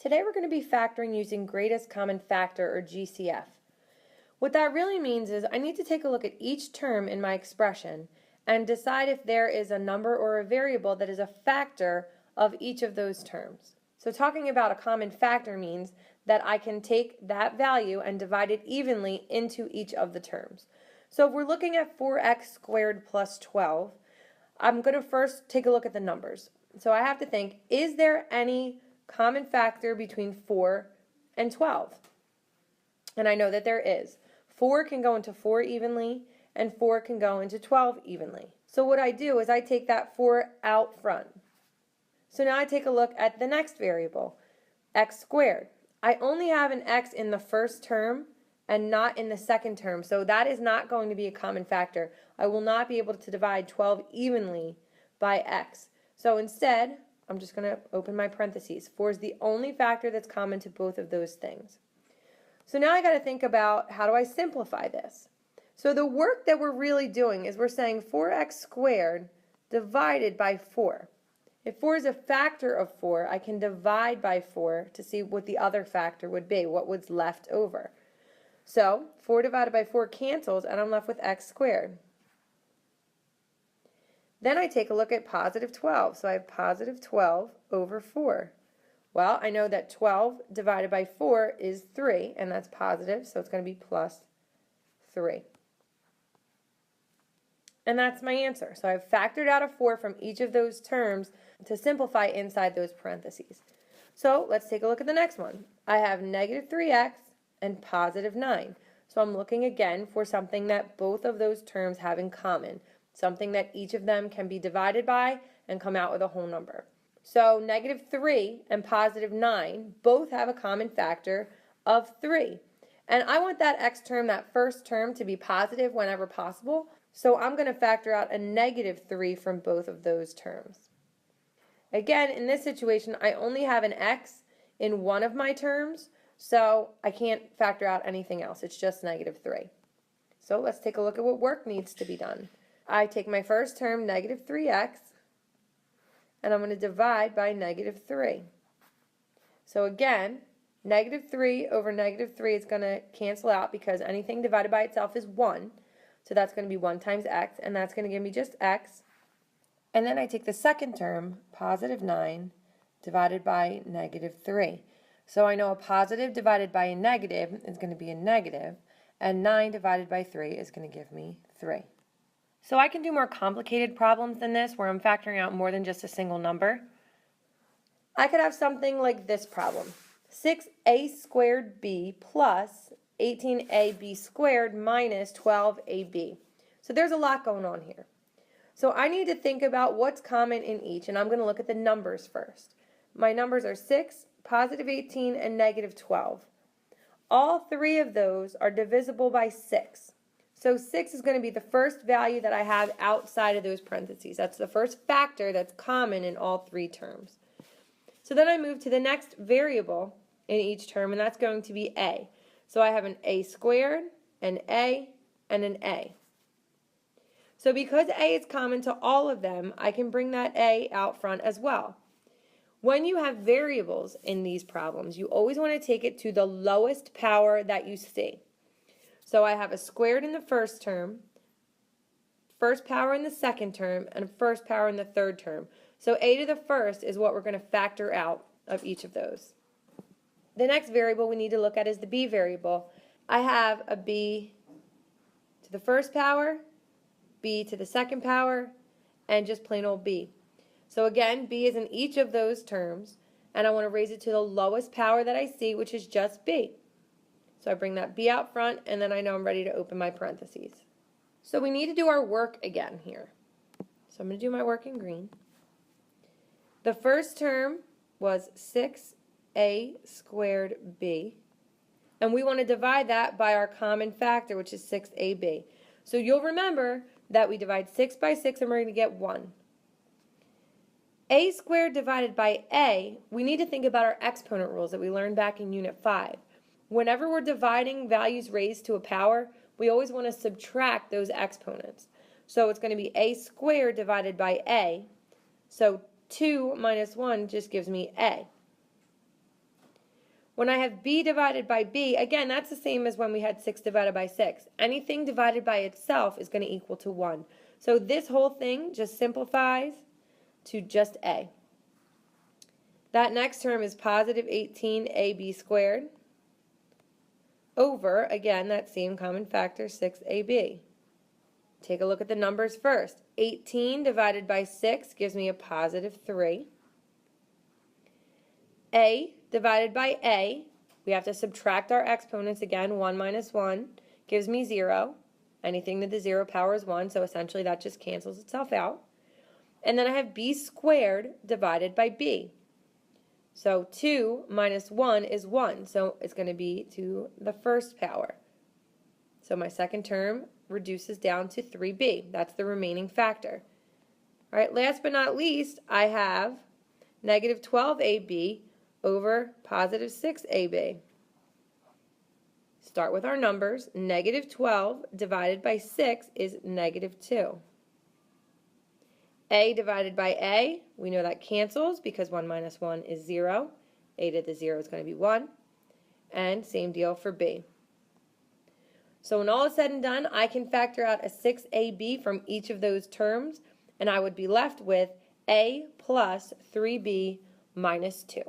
Today we're going to be factoring using greatest common factor, or GCF. What that really means is I need to take a look at each term in my expression and decide if there is a number or a variable that is a factor of each of those terms. So talking about a common factor means that I can take that value and divide it evenly into each of the terms. So if we're looking at 4x squared plus 12, I'm going to first take a look at the numbers. So I have to think, is there any common factor between 4 and 12? And I know that there is. 4 can go into 4 evenly, and 4 can go into 12 evenly. So what I do is I take that 4 out front. So now I take a look at the next variable, x squared. I only have an x in the first term and not in the second term, so that is not going to be a common factor. I will not be able to divide 12 evenly by x. So instead, I'm just going to open my parentheses. 4 is the only factor that's common to both of those things. So now I got to think about, how do I simplify this? So the work that we're really doing is we're saying 4x squared divided by 4. If 4 is a factor of 4, I can divide by 4 to see what the other factor would be, what was left over. So 4 divided by 4 cancels, and I'm left with x squared. Then I take a look at positive 12. So I have positive 12 over 4. Well, I know that 12 divided by 4 is 3, and that's positive, so it's going to be plus 3. And that's my answer. So I've factored out a 4 from each of those terms to simplify inside those parentheses. So let's take a look at the next one. I have negative 3x and positive 9. So I'm looking again for something that both of those terms have in common, something that each of them can be divided by and come out with a whole number. So negative 3 and positive 9 both have a common factor of 3. And I want that x term, that first term, to be positive whenever possible. So I'm going to factor out a negative 3 from both of those terms. Again, in this situation, I only have an x in one of my terms, so I can't factor out anything else. It's just negative 3. So let's take a look at what work needs to be done. I take my first term, negative 3x, and I'm going to divide by negative 3. So again, negative 3 over negative 3 is going to cancel out because anything divided by itself is 1. So that's going to be 1 times x, and that's going to give me just x. And then I take the second term, positive 9, divided by negative 3. So I know a positive divided by a negative is going to be a negative, and 9 divided by 3 is going to give me 3. So I can do more complicated problems than this, where I'm factoring out more than just a single number. I could have something like this problem. 6a squared b plus 18ab squared minus 12ab. So there's a lot going on here. So I need to think about what's common in each, and I'm going to look at the numbers first. My numbers are 6, positive 18, and negative 12. All three of those are divisible by 6. So 6 is going to be the first value that I have outside of those parentheses. That's the first factor that's common in all three terms. So then I move to the next variable in each term, and that's going to be a. So I have an a squared, an a, and an a. So because a is common to all of them, I can bring that a out front as well. When you have variables in these problems, you always want to take it to the lowest power that you see. So I have a squared in the first term, first power in the second term, and a first power in the third term. So a to the first is what we're going to factor out of each of those. The next variable we need to look at is the b variable. I have a b to the first power, b to the second power, and just plain old b. So again, b is in each of those terms, and I want to raise it to the lowest power that I see, which is just b. So I bring that b out front, and then I know I'm ready to open my parentheses. So we need to do our work again here. So I'm going to do my work in green. The first term was 6a squared b, and we want to divide that by our common factor, which is 6ab. So you'll remember that we divide 6 by 6, and we're going to get 1. A squared divided by a, we need to think about our exponent rules that we learned back in Unit 5. Whenever we're dividing values raised to a power, we always want to subtract those exponents. So it's going to be a squared divided by a. So 2 minus 1 just gives me a. When I have b divided by b, again, that's the same as when we had 6 divided by 6. Anything divided by itself is going to equal to 1. So this whole thing just simplifies to just a. That next term is positive 18ab squared over, again, that same common factor, 6ab. Take a look at the numbers first. 18 divided by 6 gives me a positive 3. A divided by a, we have to subtract our exponents again. 1 minus 1 gives me 0. Anything to the 0 power is 1, so essentially that just cancels itself out. And then I have b squared divided by b. So 2 minus 1 is 1, so it's going to be to the first power. So my second term reduces down to 3b. That's the remaining factor. All right, last but not least, I have negative 12ab over positive 6ab. Start with our numbers. Negative 12 divided by 6 is negative 2. A divided by a, we know that cancels because 1 minus 1 is 0. A to the 0 is going to be 1. And same deal for b. So when all is said and done, I can factor out a 6ab from each of those terms, and I would be left with a plus 3b minus 2.